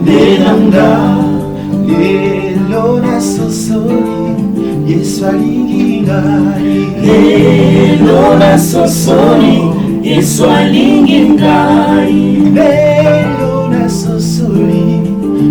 Benanga lelo na sosoli Yesu alingi ngai lelo na sosoli Yesu alingi ngai lelo na sosoli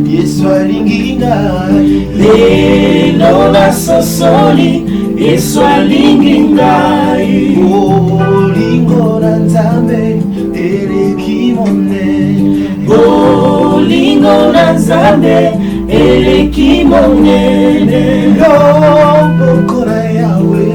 Yesu alingi ngai lelo na sosoli Yesu alingi ngai bolingo na Nzambe eleki monene bolingo na Nzambe eleki monene loboko na Yawe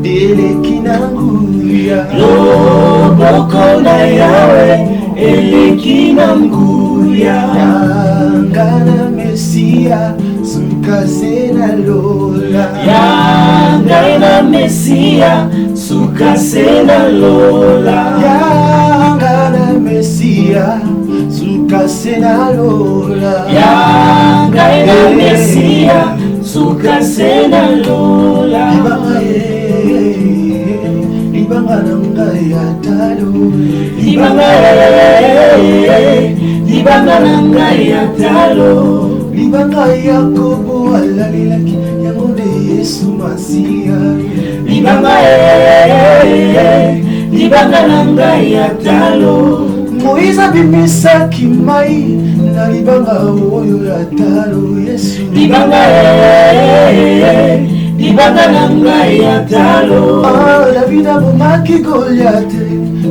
eleki na nguya loboko na Yawe eleki na nguya yanga na Mesia sukase na lola yanga na Mesia sukase na lola yanga na Mesia sukase na lola yanga na Mesia sukase na lola libanga na ngai ya talo libanga na ngai ya talo libanga Yakobo alalelaki yango nde Yesu Masia libanga na ngai ya talo Moïse abimisaki mai na libanga oyo ya talo Yesu libanga na ngai ya talo David abomaki Goliate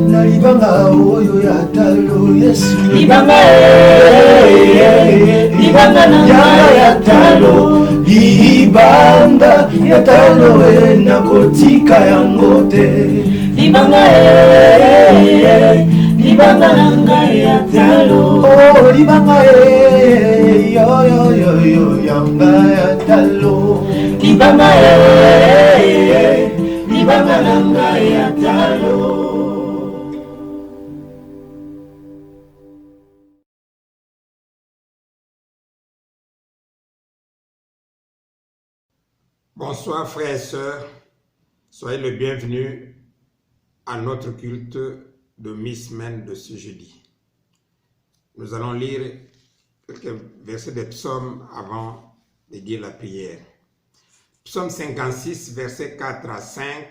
na libanga oyo ya talo Yesu libanga na ngai ya talo libanga ya talo na kotika yango te libanga na ngai ya talo libanga yo yanga ya talo libanga na ngai ya talo. Bonsoir frères et sœurs, soyez le bienvenu à notre culte de mi-semaine de ce jeudi. Nous allons lire quelques versets des psaumes avant de dire la prière. Psaume 56, versets 4 à 5.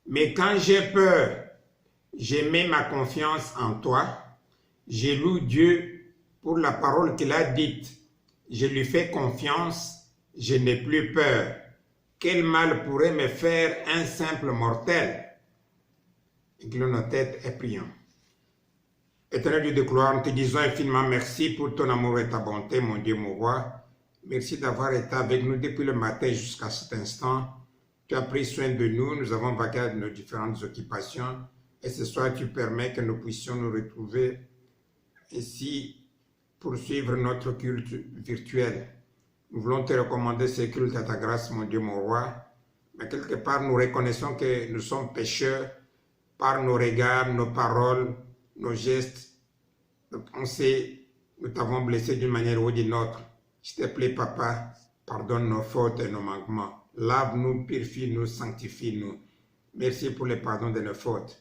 Mais quand j'ai peur, je mets ma confiance en toi. Je loue Dieu pour la parole qu'il a dite. Je lui fais confiance. Je n'ai plus peur. Quel mal pourrait me faire un simple mortel? Inclinons nos têtes et prions. Éternel Dieu de gloire, nous te disons infiniment merci pour ton amour et ta bonté, mon Dieu, mon roi. Merci d'avoir été avec nous depuis le matin jusqu'à cet instant. Tu as pris soin de nous, nous avons vaqué de nos différentes occupations. Et ce soir, tu permets que nous puissions nous retrouver ici pour suivre notre culte virtuel. Nous voulons te recommander ce culte à ta grâce, mon Dieu, mon roi. Mais quelque part, nous reconnaissons que nous sommes pécheurs par nos regards, nos paroles, nos gestes, nos pensées. Nous t'avons blessé d'une manière ou d'une autre. S'il te plaît, Papa, pardonne nos fautes et nos manquements. Lave-nous, purifie-nous, sanctifie-nous. Merci pour le pardon de nos fautes.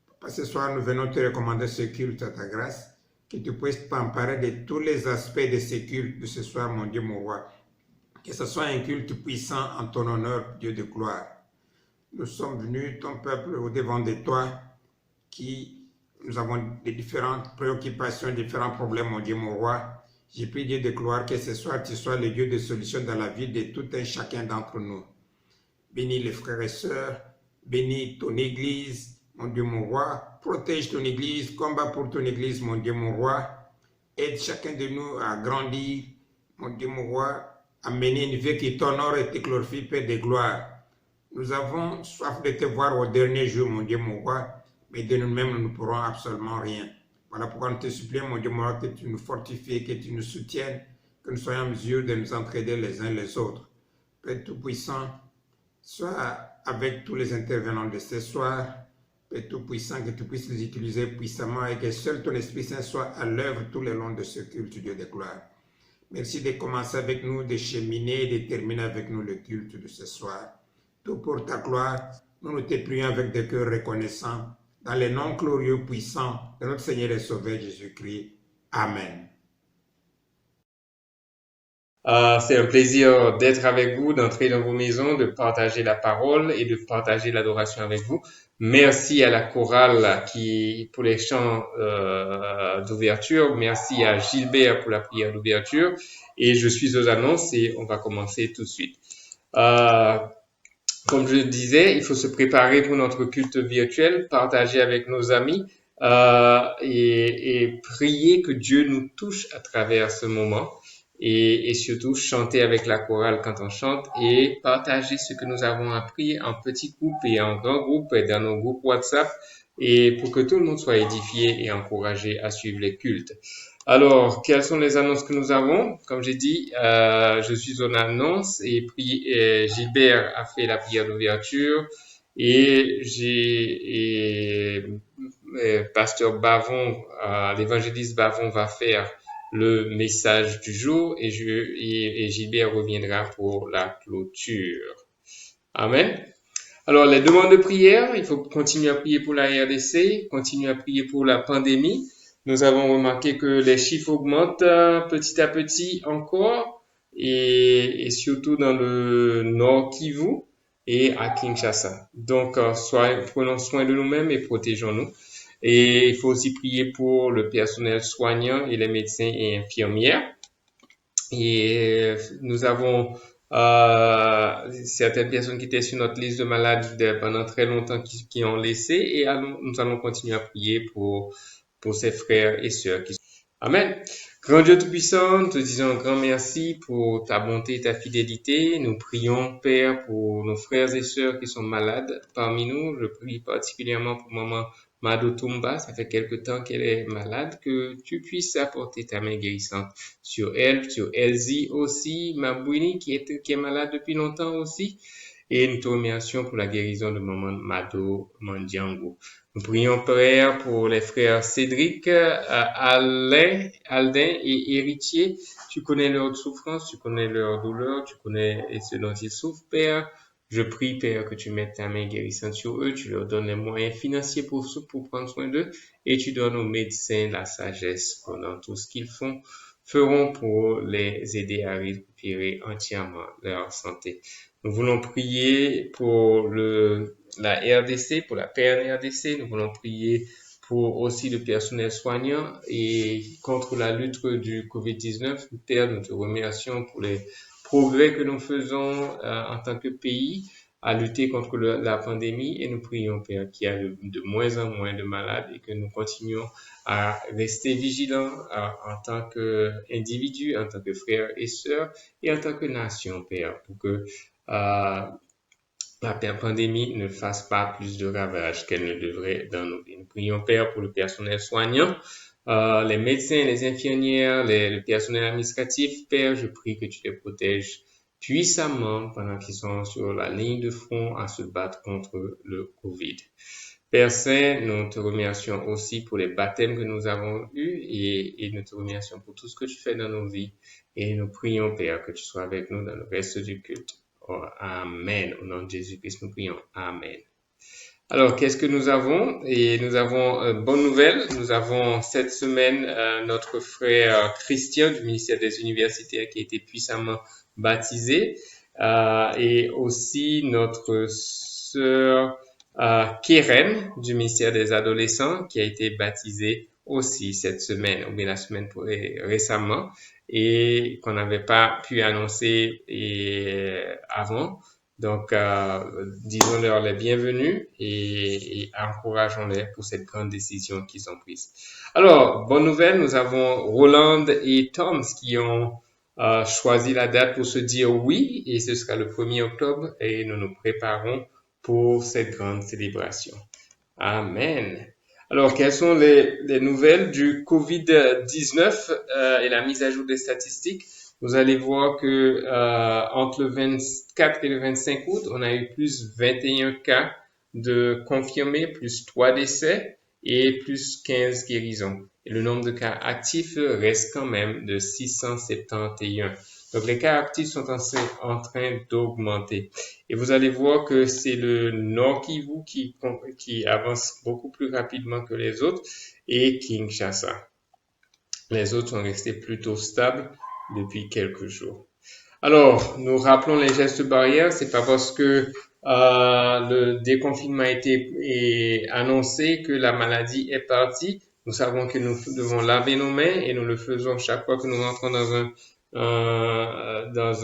Papa, ce soir, nous venons te recommander ce culte à ta grâce. Que tu puisses t'emparer de tous les aspects de ce culte de ce soir, mon Dieu, mon roi. Que ce soit un culte puissant en ton honneur, Dieu de gloire. Nous sommes venus, ton peuple, au devant de toi, nous avons des différentes préoccupations, différents problèmes, mon Dieu, mon roi. J'ai pris, Dieu de gloire, que ce soir, tu sois le Dieu de solution dans la vie de tout un chacun d'entre nous. Bénis les frères et sœurs, bénis ton Église, mon Dieu, mon roi. Protège ton Église, combat pour ton Église, mon Dieu, mon roi. Aide chacun de nous à grandir, mon Dieu, mon roi, à mener une vie qui t'honore et te glorifie, Père de gloire. Nous avons soif de te voir au dernier jour, mon Dieu, mon roi, mais de nous-mêmes, nous ne pourrons absolument rien. Voilà pourquoi nous te supplions, mon Dieu, mon roi, que tu nous fortifies, que tu nous soutiennes, que nous soyons en mesure de nous entraider les uns les autres. Père Tout-Puissant, sois avec tous les intervenants de ce soir. Père Tout-Puissant, que tu puisses les utiliser puissamment et que seul ton Esprit Saint soit à l'œuvre tout le long de ce culte, Dieu de gloire. Merci de commencer avec nous, de cheminer et de terminer avec nous le culte de ce soir. Tout pour ta gloire, nous te prions avec des cœurs reconnaissants. dans les noms glorieux puissants de notre Seigneur et Sauveur Jésus-Christ. Amen. C'est un plaisir d'être avec vous, d'entrer dans vos maisons, de partager la parole et de partager l'adoration avec vous. Merci à la chorale pour les chants d'ouverture. Merci à Gilbert pour la prière d'ouverture. Et je suis aux annonces et on va commencer tout de suite. Comme je le disais, il faut se préparer pour notre culte virtuel, partager avec nos amis et prier que Dieu nous touche à travers ce moment. Et surtout chanter avec la chorale quand on chante et partager ce que nous avons appris en petits groupes et en grands groupes et dans nos groupes WhatsApp et pour que tout le monde soit édifié et encouragé à suivre les cultes. Alors, quelles sont les annonces que nous avons? Comme j'ai dit, je suis en annonce et Gilbert a fait la prière d'ouverture et Pasteur Bavon, l'évangéliste Bavon va faire le message du jour et Gilbert reviendra pour la clôture. Amen. Alors, les demandes de prière, il faut continuer à prier pour la RDC, continuer à prier pour la pandémie. Nous avons remarqué que les chiffres augmentent petit à petit encore et surtout dans le Nord Kivu et à Kinshasa. Donc, prenons soin de nous-mêmes et protégeons-nous. Et il faut aussi prier pour le personnel soignant et les médecins et infirmières. Et nous avons certaines personnes qui étaient sur notre liste de malades pendant très longtemps qui ont laissé et nous allons continuer à prier pour ces frères et sœurs. Amen. Grand Dieu Tout-Puissant, nous te disons un grand merci pour ta bonté et ta fidélité. Nous prions, Père, pour nos frères et sœurs qui sont malades parmi nous. Je prie particulièrement pour maman Mado Tumba, ça fait quelque temps qu'elle est malade, que tu puisses apporter ta main guérissante sur elle, sur Elsie aussi, Mabouini qui est malade depuis longtemps aussi. Et nous te remercions pour la guérison de maman Mado Mandiango. Nous prions, Père, pour les frères Cédric, Aldin et Héritier. Tu connais leur souffrance, tu connais leur douleur, tu connais ce dont ils souffrent, Père. Je prie, Père, que tu mettes ta main guérissante sur eux, tu leur donnes les moyens financiers pour prendre soin d'eux et tu donnes aux médecins la sagesse pendant tout ce qu'ils feront pour les aider à récupérer entièrement leur santé. Nous voulons prier pour la RDC, pour la PNRDC. Nous voulons prier pour aussi le personnel soignant et contre la lutte du COVID-19. Père, nous te remercions pour les progrès que nous faisons en tant que pays à lutter contre la pandémie et nous prions, Père, qu'il y a de moins en moins de malades et que nous continuons à rester vigilants en tant qu'individus, en tant que frères et sœurs et en tant que nation, Père, pour que la pandémie ne fasse pas plus de ravages qu'elle ne devrait dans nos vies. Nous prions, Père, pour le personnel soignant, les médecins, les infirmières, le personnel administratif. Père, je prie que tu les protèges puissamment pendant qu'ils sont sur la ligne de front à se battre contre le COVID. Père Saint, nous te remercions aussi pour les baptêmes que nous avons eus et nous te remercions pour tout ce que tu fais dans nos vies. Et nous prions, Père, que tu sois avec nous dans le reste du culte. Oh, amen. Au nom de Jésus-Christ, nous prions. Amen. Alors, qu'est-ce que nous avons? Et nous avons bonne nouvelle. Nous avons cette semaine notre frère Christian du ministère des Universités qui a été puissamment baptisé et aussi notre sœur Keren du ministère des Adolescents qui a été baptisée aussi cette semaine ou bien la semaine récemment et qu'on n'avait pas pu annoncer avant. Donc, disons-leur les bienvenus et encourageons-les pour cette grande décision qu'ils ont prise. Alors, bonne nouvelle, nous avons Roland et Tom qui ont choisi la date pour se dire oui et ce sera le 1er octobre et nous nous préparons pour cette grande célébration. Amen. Alors, quelles sont les nouvelles du COVID-19 et la mise à jour des statistiques? Vous allez voir que entre le 24 et le 25 août, on a eu plus 21 cas de confirmés, plus 3 décès et plus 15 guérisons. Et le nombre de cas actifs reste quand même de 671. Donc, les cas actifs sont en train d'augmenter. Et vous allez voir que c'est le Nord Kivu qui avance beaucoup plus rapidement que les autres et Kinshasa. Les autres sont restés plutôt stables depuis quelques jours. Alors, nous rappelons les gestes barrières. C'est pas parce que le déconfinement a été annoncé que la maladie est partie. Nous savons que nous devons laver nos mains et nous le faisons chaque fois que nous rentrons dans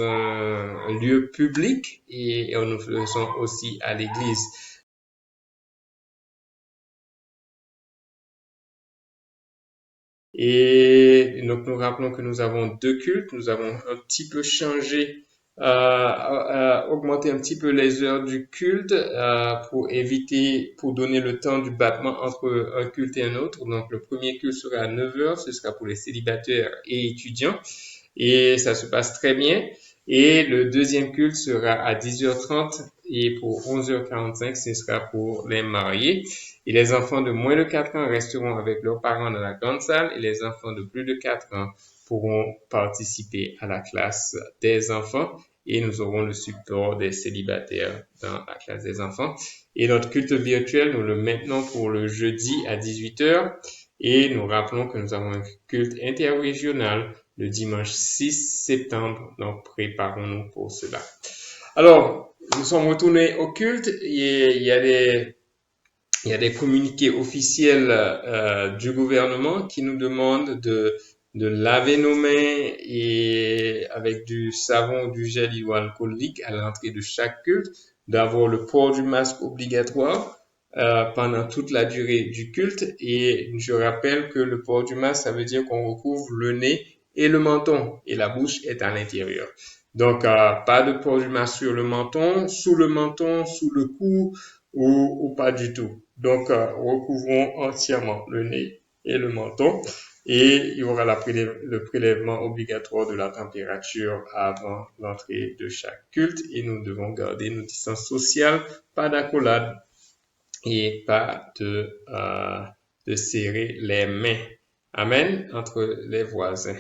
un lieu public et nous le faisons aussi à l'église. Et donc, nous rappelons que nous avons 2 cultes. Nous avons un petit peu changé, augmenté un petit peu les heures du culte pour donner le temps du battement entre un culte et un autre. Donc, le premier culte sera à 9 heures. Ce sera pour les célibataires et étudiants. Et ça se passe très bien. Et le deuxième culte sera à 10h30 et pour 11h45, ce sera pour les mariés. Et les enfants de moins de 4 ans resteront avec leurs parents dans la grande salle et les enfants de plus de 4 ans pourront participer à la classe des enfants et nous aurons le support des célibataires dans la classe des enfants. Et notre culte virtuel, nous le maintenons pour le jeudi à 18h et nous rappelons que nous avons un culte interrégional le dimanche 6 septembre. Donc, préparons-nous pour cela. Alors, nous sommes retournés au culte et il y a des communiqués officiels du gouvernement qui nous demandent de laver nos mains et avec du savon ou du gel hydroalcoolique à l'entrée de chaque culte, d'avoir le port du masque obligatoire pendant toute la durée du culte. Et je rappelle que le port du masque, ça veut dire qu'on recouvre le nez et le menton et la bouche est à l'intérieur. Donc, pas de port du masque sur le menton, sous le cou ou pas du tout. Donc, recouvrons entièrement le nez et le menton et il y aura le prélèvement obligatoire de la température avant l'entrée de chaque culte et nous devons garder nos distances sociales, pas d'accolade et pas de serrer les mains. Amen, entre les voisins.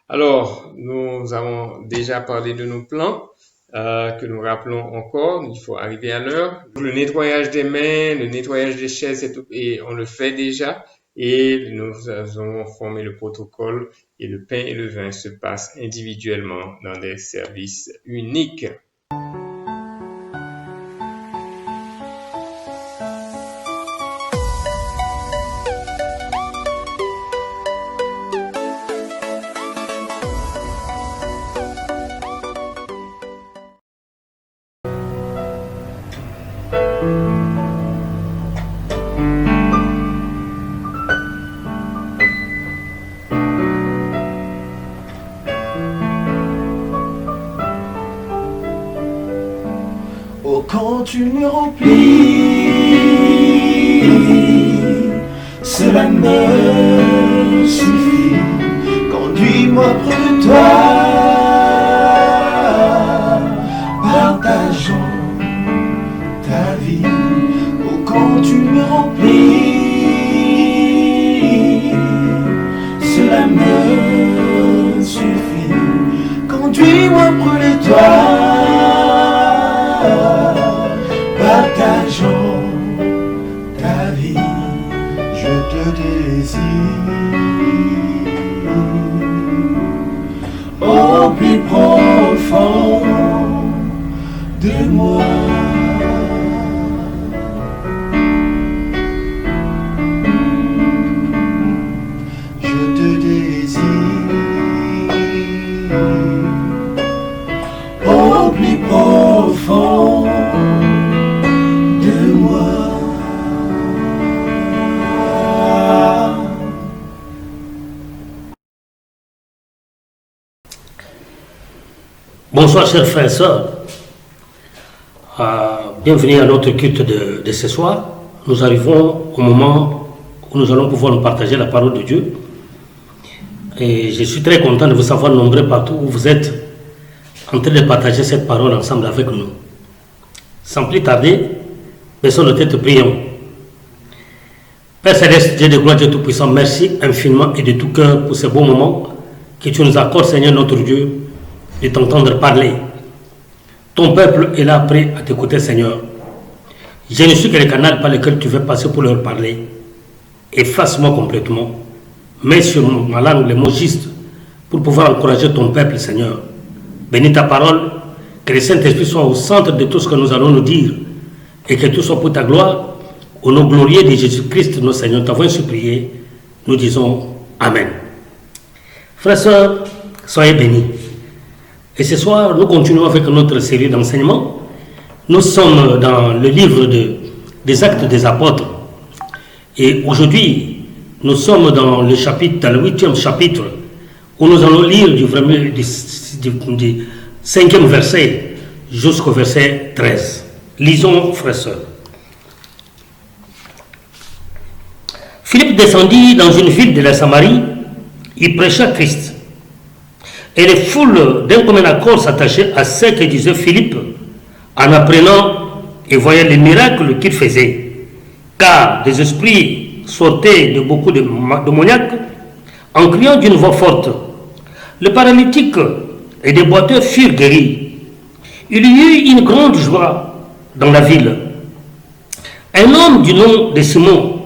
Alors, nous avons déjà parlé de nos plans que nous rappelons encore. Il faut arriver à l'heure. Le nettoyage des mains, le nettoyage des chaises, et on le fait déjà. Et nous avons formé le protocole et le pain et le vin se passent individuellement dans des services uniques. Oh, quand tu me remplis, cela me suffit. Conduis-moi près de toi, partageons ta vie. Oh, quand tu me remplis, cela me suffit. Conduis-moi près de toi, partageons ta vie, je te désire au plus profond de moi. Je te désire au plus profond. Bonsoir chers frères et sœurs, bienvenue à notre culte de ce soir. Nous arrivons au moment où nous allons pouvoir nous partager la parole de Dieu. Et je suis très content de vous savoir nombreux partout où vous êtes en train de partager cette parole ensemble avec nous. Sans plus tarder, baissons nos têtes, prions. Père Céleste, Dieu de gloire, Dieu Tout-Puissant, merci infiniment et de tout cœur pour ce beau moment que tu nous accordes, Seigneur notre Dieu, de t'entendre parler. Ton peuple est là prêt à t'écouter, Seigneur. Je ne suis que le canal par lequel tu veux passer pour leur parler. Efface-moi complètement. Mets sur ma langue les mots justes pour pouvoir encourager ton peuple, Seigneur. Bénis ta parole, que le Saint-Esprit soit au centre de tout ce que nous allons nous dire et que tout soit pour ta gloire. Au nom glorieux de Jésus-Christ, notre Seigneur, t'avons supplié. Nous disons Amen. Frères et sœurs, soyez bénis. Et ce soir, nous continuons avec notre série d'enseignements. Nous sommes dans le livre des Actes des Apôtres. Et aujourd'hui, nous sommes dans le 8e chapitre, où nous allons lire du 5e verset jusqu'au verset 13. Lisons, frères et sœurs. Philippe descendit dans une ville de la Samarie, il prêcha Christ. Et les foules d'un commun accord s'attachaient à ce que disait Philippe en apprenant et voyant les miracles qu'il faisait. Car des esprits sortaient de beaucoup de démoniaques en criant d'une voix forte. Le paralytique et des boiteux furent guéris. Il y eut une grande joie dans la ville. Un homme du nom de Simon,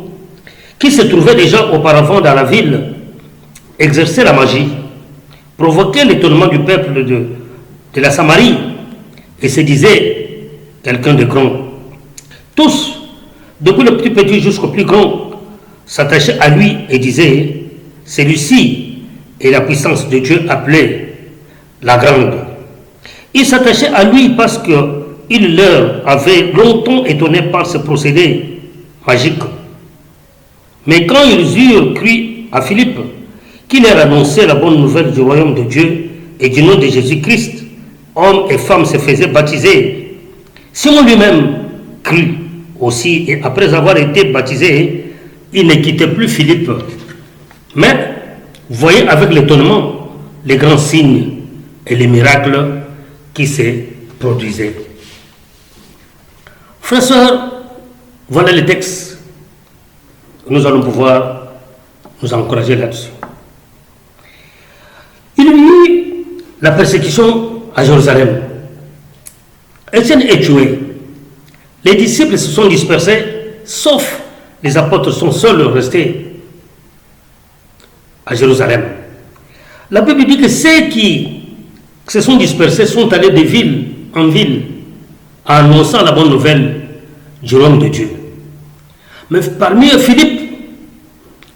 qui se trouvait déjà auparavant dans la ville, exerçait la magie, provoquait l'étonnement du peuple de la Samarie et se disait quelqu'un de grand. Tous, depuis le plus petit jusqu'au plus grand, s'attachaient à lui et disaient, celui-ci est la puissance de Dieu appelée la grande. Ils s'attachaient à lui parce qu'il leur avait longtemps étonné par ce procédé magique. Mais quand ils eurent cru à Philippe, qui leur annonçait la bonne nouvelle du royaume de Dieu et du nom de Jésus-Christ, hommes et femmes se faisaient baptiser. Simon lui-même crut aussi, et après avoir été baptisé, il ne quittait plus Philippe. Mais voyez avec l'étonnement les grands signes et les miracles qui se produisaient. Frères et sœurs, voilà le texte. Nous allons pouvoir nous encourager là-dessus. Il y eut la persécution à Jérusalem. Étienne est tué. Les disciples se sont dispersés, sauf les apôtres sont seuls restés à Jérusalem. La Bible dit que ceux qui se sont dispersés sont allés de ville en ville, annonçant la bonne nouvelle du royaume de Dieu. Mais parmi eux, Philippe,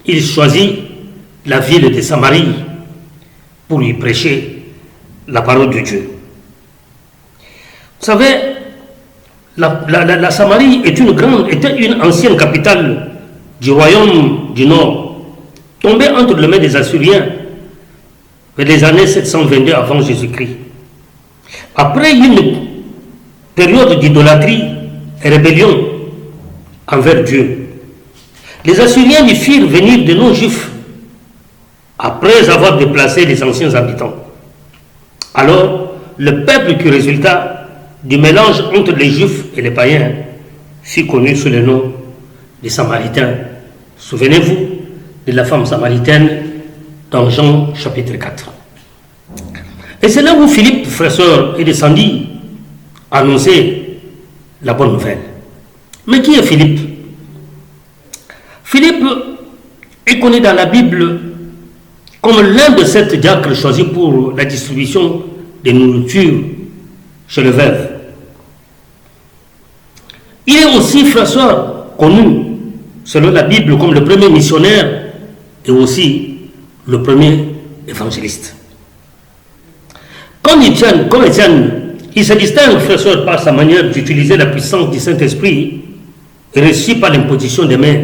il choisit la ville de Samarie pour y prêcher la parole de Dieu. Vous savez, la Samarie était une ancienne capitale du royaume du Nord, tombée entre les mains des Assyriens vers les années 722 avant Jésus-Christ. Après une période d'idolâtrie et rébellion envers Dieu, les Assyriens y firent venir de non-juifs après avoir déplacé les anciens habitants. Alors, le peuple qui résulta du mélange entre les Juifs et les païens fut connu sous le nom des Samaritains. Souvenez-vous de la femme samaritaine dans Jean chapitre 4. Et c'est là où Philippe, frère et sœur, est descendu annoncer la bonne nouvelle. Mais qui est Philippe? Philippe est connu dans la Bible comme l'un de sept diacres choisis pour la distribution des nourritures chez les veuves. Il est aussi, frère et sœur, connu, selon la Bible, comme le premier missionnaire et aussi le premier évangéliste. Comme Étienne, il se distingue, frère et sœur, par sa manière d'utiliser la puissance du Saint-Esprit reçue par l'imposition des mains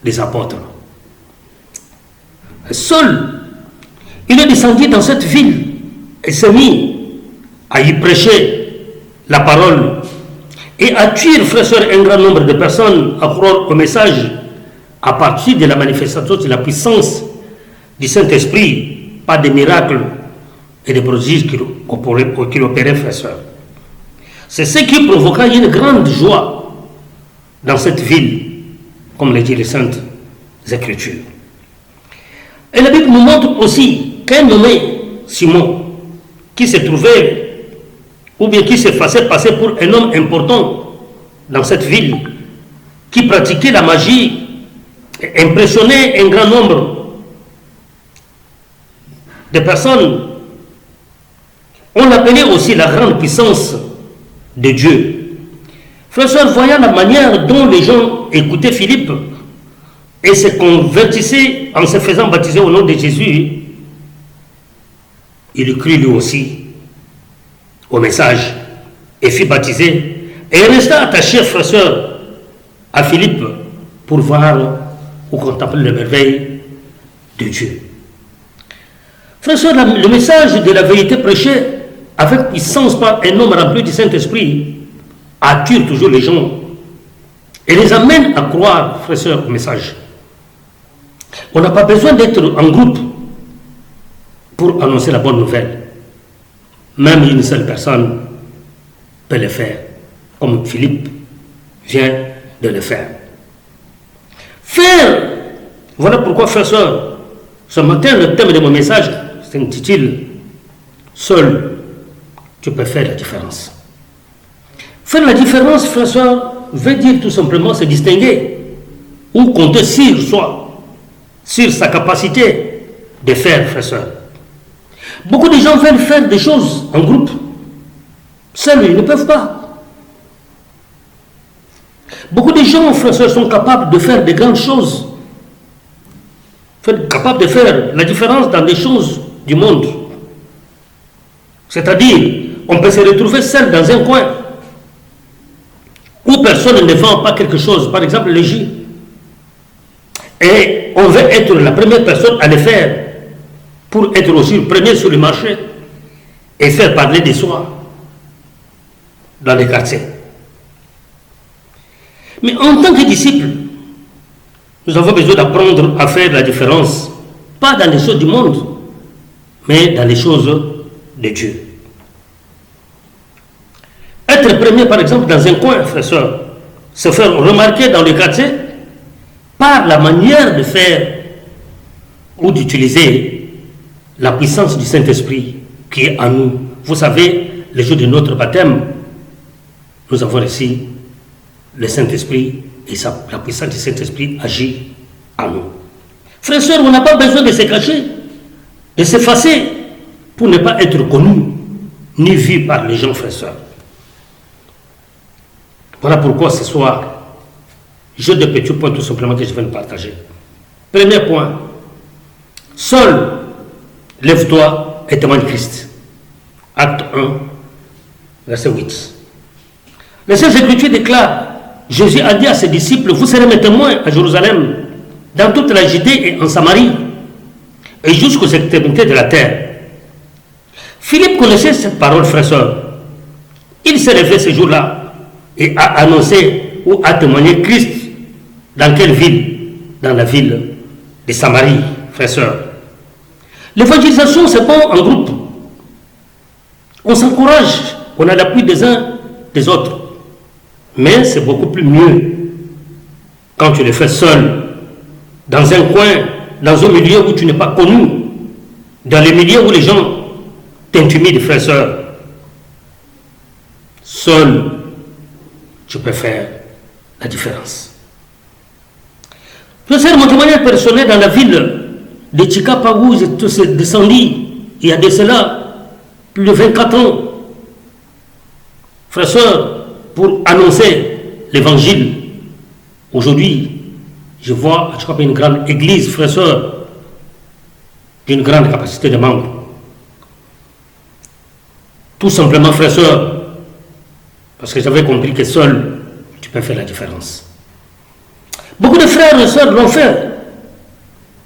des apôtres. Seul, il est descendu dans cette ville et s'est mis à y prêcher la parole et à tuer, frères et sœurs, un grand nombre de personnes à croire au message à partir de la manifestation de la puissance du Saint-Esprit par des miracles et des prodiges qu'il opérait, frères et sœurs. C'est ce qui provoqua une grande joie dans cette ville, comme le dit les Saintes Écritures. Et la Bible nous montre aussi qu'un nommé Simon, qui se trouvait, ou bien qui se faisait passer pour un homme important dans cette ville, qui pratiquait la magie, impressionnait un grand nombre de personnes. On l'appelait aussi la grande puissance de Dieu. Frères et sœurs, voyant la manière dont les gens écoutaient Philippe et se convertissaient en se faisant baptiser au nom de Jésus, il crut lui aussi au message et fut baptisé et resta attaché, frères et sœurs, à Philippe pour voir ou contempler les merveilles de Dieu. Frères et sœurs, le message de la vérité prêché avec puissance par un homme rempli du Saint-Esprit attire toujours les gens et les amène à croire, frères et sœurs, au message. On n'a pas besoin d'être en groupe pour annoncer la bonne nouvelle. Même une seule personne peut le faire, comme Philippe vient de le faire. Faire, voilà pourquoi, frères et sœurs, ce matin, le thème de mon message s'intitule « Seul, tu peux faire la différence ». Faire la différence, frères et sœurs, veut dire tout simplement se distinguer ou compter sur soi, sur sa capacité de faire, frères et sœurs. Beaucoup de gens veulent faire des choses en groupe. Seuls, ils ne peuvent pas. Beaucoup de gens, frères et sœurs, sont capables de faire de grandes choses. Capables de faire la différence dans les choses du monde. C'est-à-dire, on peut se retrouver seul dans un coin où personne ne vend pas quelque chose, par exemple le jus. Et on veut être la première personne à le faire pour être aussi le premier sur le marché et faire parler de soi dans les quartiers. Mais en tant que disciples, nous avons besoin d'apprendre à faire la différence, pas dans les choses du monde, mais dans les choses de Dieu. Être premier, par exemple, dans un coin, frère, soeur, se faire remarquer dans le quartier par la manière de faire ou d'utiliser la puissance du Saint-Esprit qui est en nous. Vous savez, le jour de notre baptême, nous avons reçu le Saint-Esprit et la puissance du Saint-Esprit agit en nous. Frères et sœurs, on n'a pas besoin de se cacher, de s'effacer pour ne pas être connu ni vu par les gens, frères et sœurs. Voilà pourquoi ce soir, j'ai deux petits points tout simplement que je vais nous partager. Premier point, seul, lève-toi et témoigne Christ. Acte 1, verset 8. Les Saintes Écritures déclarent, Jésus a dit à ses disciples, vous serez mes témoins à Jérusalem, dans toute la Judée et en Samarie, et jusqu'aux extrémités de la terre. Philippe connaissait cette parole, frère et sœur. Il s'est levé ce jour-là et a annoncé ou a témoigné Christ. Dans quelle ville? Dans la ville de Samarie, frère et sœur. L'évangélisation, c'est pas en groupe. On s'encourage, on a l'appui des uns des autres. Mais c'est beaucoup plus mieux quand tu le fais seul, dans un coin, dans un milieu où tu n'es pas connu, dans les milieux où les gens t'intimident, frère et sœur. Seul, tu peux faire la différence. Je sais mon témoignage personnel dans la ville de Chikapa où j'étais descendu il y a de cela plus de 24 ans. Frères et sœurs, pour annoncer l'évangile. Aujourd'hui, je vois une grande église, frères et sœurs, d'une grande capacité de membres. Tout simplement, frères et sœurs, parce que j'avais compris que seul, tu peux faire la différence. Beaucoup de frères et sœurs l'ont fait.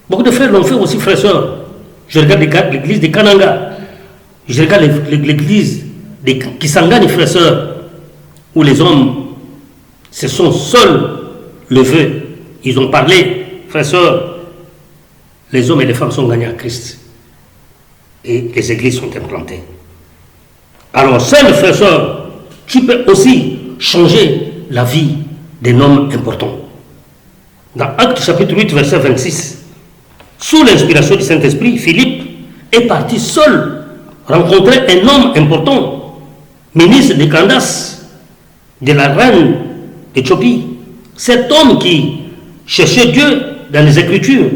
Beaucoup de frères l'ont fait aussi, frères et sœurs. Je regarde l'église de Kananga. Je regarde l'église de Kisangani, frères et sœurs, où les hommes se sont seuls levés. Ils ont parlé, frères et sœurs. Les hommes et les femmes sont gagnés à Christ. Et les églises sont implantées. Alors, seul, frères et sœurs, tu peux aussi changer la vie d'un homme important. Dans Actes chapitre 8, verset 26, sous l'inspiration du Saint-Esprit, Philippe est parti seul rencontré un homme important, ministre de Candace, de la reine d'Éthiopie. Cet homme qui cherchait Dieu dans les Écritures.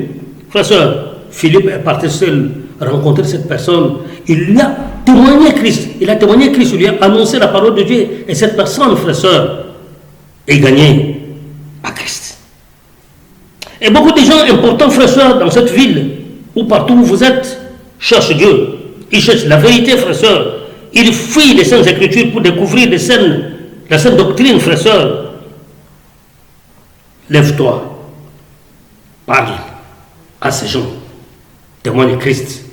Frère, soeur, Philippe est parti seul rencontrer cette personne. Il lui a témoigné Christ. Il a témoigné Christ, il lui a annoncé la parole de Dieu. Et cette personne, frère, soeur, est gagnée à Christ. Et beaucoup de gens importants, frères, soeur, dans cette ville, ou partout où vous êtes, cherchent Dieu. Ils cherchent la vérité, frères, soeur. Ils fuient les Saintes Écritures pour découvrir la sainte doctrine, frères, soeur. Lève-toi, parle à ces gens, témoigne Christ.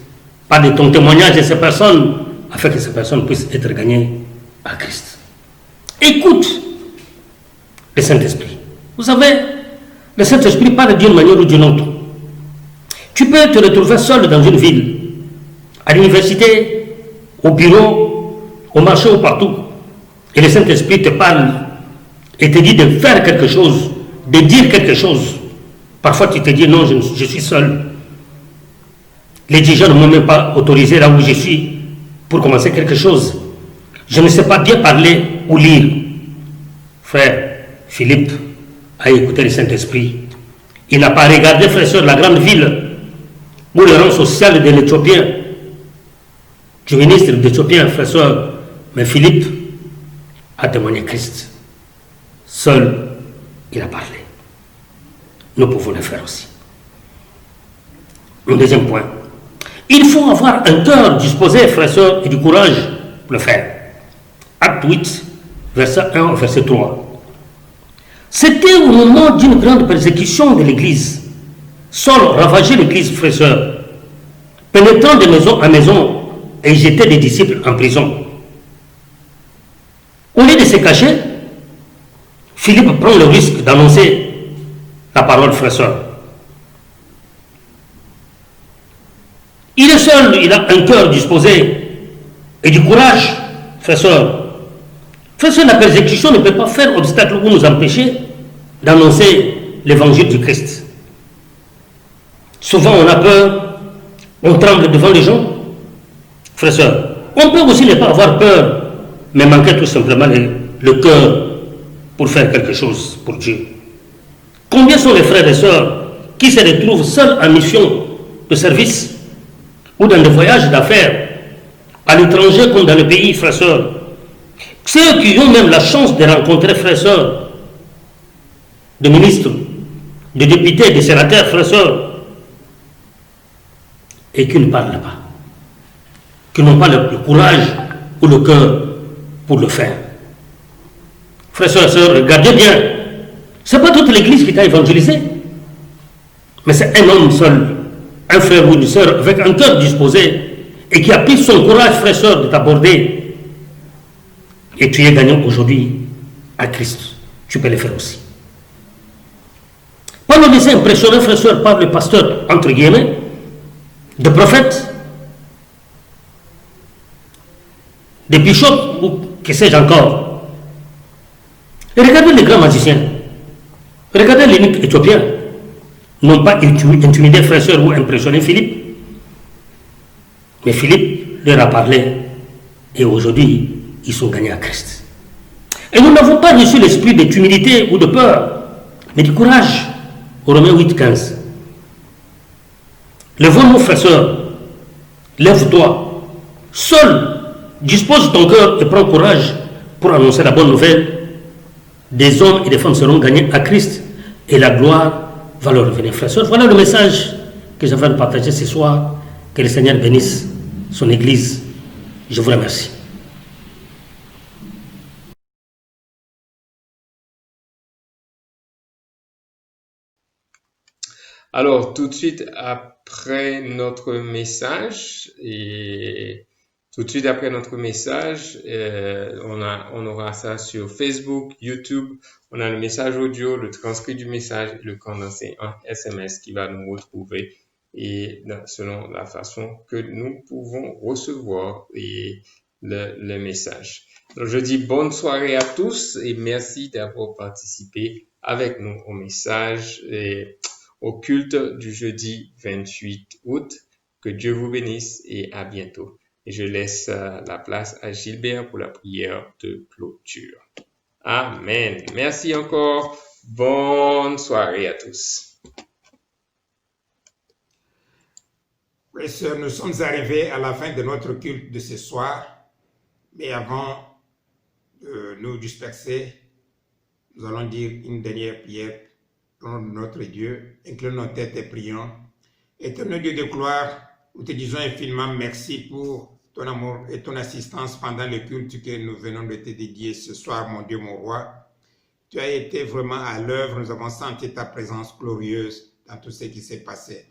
Parle de ton témoignage de ces personnes, afin que ces personnes puissent être gagnées à Christ. Écoute le Saint-Esprit. Vous savez, le Saint-Esprit parle d'une manière ou d'une autre. Tu peux te retrouver seul dans une ville, à l'université, au bureau, au marché ou partout. Et le Saint-Esprit te parle et te dit de faire quelque chose, de dire quelque chose. Parfois tu te dis non, je suis seul. Les dirigeants ne m'ont même pas autorisé là où je suis pour commencer quelque chose. Je ne sais pas bien parler ou lire. Frère Philippe a écouté le Saint-Esprit. Il n'a pas regardé, frère et soeur, la grande ville où le rang social de l'Éthiopien, du ministre d'Éthiopien, frère et soeur, mais Philippe a témoigné Christ. Seul, il a parlé. Nous pouvons le faire aussi. Un deuxième point. Il faut avoir un cœur disposé, frères et sœurs, et du courage pour le faire. Acte 8, verset 1 au verset 3. C'était au moment d'une grande persécution de l'Église. Saul ravageait l'Église, frères et sœurs, pénétrant de maison en maison et jetait des disciples en prison. Au lieu de se cacher, Philippe prend le risque d'annoncer la parole, frères et sœurs. Il est seul, il a un cœur disposé et du courage, frères et sœurs. Frères et sœurs, la persécution ne peut pas faire obstacle ou nous empêcher d'annoncer l'évangile du Christ. Souvent on a peur, on tremble devant les gens. Frères et sœurs, on peut aussi ne pas avoir peur, mais manquer tout simplement le cœur pour faire quelque chose pour Dieu. Combien sont les frères et sœurs qui se retrouvent seuls en mission de service ou dans des voyages d'affaires, à l'étranger comme dans le pays, frères et sœurs. Ceux qui ont même la chance de rencontrer, frères et sœurs, de ministres, de députés, de sénateurs, frères et sœurs, et qui ne parlent pas, qui n'ont pas le courage ou le cœur pour le faire. Frères et sœurs, regardez bien, ce n'est pas toute l'Église qui t'a évangélisé, mais c'est un homme seul, un frère ou une sœur avec un cœur disposé et qui a pris son courage, frère et sœur, de t'aborder. Et tu es gagnant aujourd'hui à Christ. Tu peux le faire aussi. Paul nous laissait impressionner, frère et sœur, par le pasteur, entre guillemets, de prophètes, des bishops, ou que sais-je encore. Et regardez les grands magiciens. Regardez l'eunuque éthiopien. N'ont pas intimidé frère et sœur ou impressionné Philippe. Mais Philippe leur a parlé et aujourd'hui, ils sont gagnés à Christ. Et nous n'avons pas reçu l'esprit de timidité ou de peur, mais du courage. Romains 8, 15. Lève-nous, frère et sœur, lève-toi. Seul, dispose ton cœur et prends courage pour annoncer la bonne nouvelle. Des hommes et des femmes seront gagnés à Christ et la gloire va leur revenir, frères et sœurs. Voilà le message que j'avais à partager ce soir. Que le Seigneur bénisse son Église. Je vous remercie. Alors, tout de suite après notre message, on aura ça sur Facebook, YouTube. On a le message audio, le transcrit du message, le condensé en SMS qui va nous retrouver et selon la façon que nous pouvons recevoir le message. Donc, je dis bonne soirée à tous et merci d'avoir participé avec nous au message et au culte du jeudi 28 août. Que Dieu vous bénisse et à bientôt. Et je laisse la place à Gilbert pour la prière de clôture. Amen. Merci encore. Bonne soirée à tous. Frères et sœurs, nous sommes arrivés à la fin de notre culte de ce soir, mais avant de nous disperser, nous allons dire une dernière prière au nom de notre Dieu. Inclinons nos têtes et prions. Éternel Dieu de gloire, nous te disons infiniment merci pour ton amour et ton assistance pendant le culte que nous venons de te dédier ce soir, mon Dieu, mon roi. Tu as été vraiment à l'œuvre, nous avons senti ta présence glorieuse dans tout ce qui s'est passé.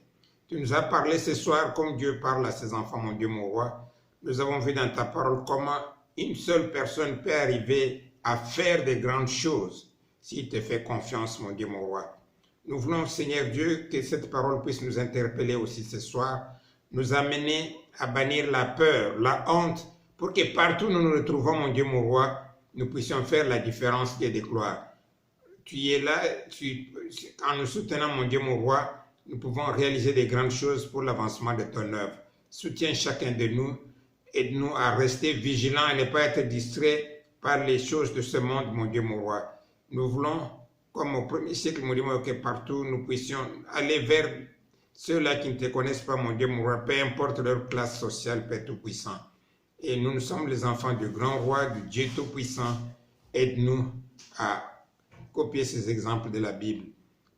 Tu nous as parlé ce soir comme Dieu parle à ses enfants, mon Dieu, mon roi. Nous avons vu dans ta parole comment une seule personne peut arriver à faire de grandes choses s'il te fait confiance, mon Dieu, mon roi. Nous voulons, Seigneur Dieu, que cette parole puisse nous interpeller aussi ce soir, nous amener à bannir la peur, la honte, pour que partout où nous nous retrouvons, mon Dieu, mon roi, nous puissions faire la différence qui est de gloire. Tu es là, en nous soutenant, mon Dieu, mon roi, nous pouvons réaliser des grandes choses pour l'avancement de ton œuvre. Soutiens chacun de nous, aide-nous à rester vigilants et ne pas être distraits par les choses de ce monde, mon Dieu, mon roi. Nous voulons, comme au premier siècle, mon Dieu, mon roi, que partout nous puissions aller vers ceux-là qui ne te connaissent pas, mon Dieu, mon roi, peu importe leur classe sociale, Père Tout-Puissant. Et nous sommes les enfants du grand roi, du Dieu Tout-Puissant. Aide-nous à copier ces exemples de la Bible.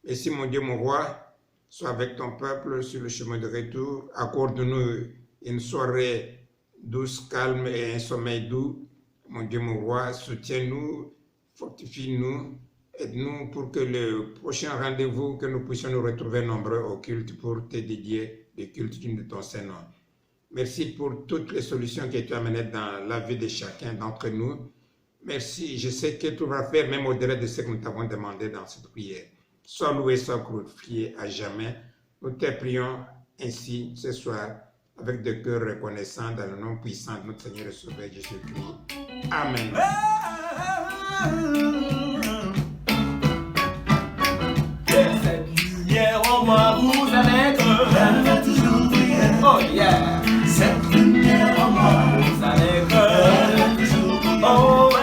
Merci, mon Dieu, mon roi. Sois avec ton peuple sur le chemin de retour. Accorde-nous une soirée douce, calme et un sommeil doux. Mon Dieu, mon roi, soutiens-nous, fortifie-nous, aide-nous pour que le prochain rendez-vous, que nous puissions nous retrouver nombreux au culte pour te dédier le culte de ton Saint-Nom. Merci pour toutes les solutions que tu as menées dans la vie de chacun d'entre nous. Merci, je sais que tu vas faire même au-delà de ce que nous t'avons demandé dans cette prière. Sois loué, sois glorifié à jamais. Nous te prions ainsi ce soir avec des cœurs reconnaissants dans le nom puissant de notre Seigneur et Sauveur Jésus-Christ. Amen. Cette lumière en moi vous allez elle va toujours briller. Oh yeah. Cette lumière en moi vous allez elle va toujours briller. Oh ouais,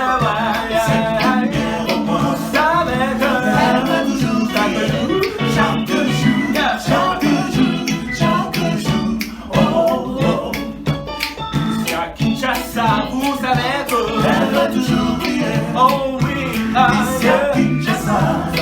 yeah. Cette lumière en moi vous savez elle va toujours briller. Chaque jour, chaque jour, chaque jour. Oh oh. Jusqu'à Kinshasa vous savez elle va toujours briller. Oh oui, ah yeah. Jusqu'à Kinshasa.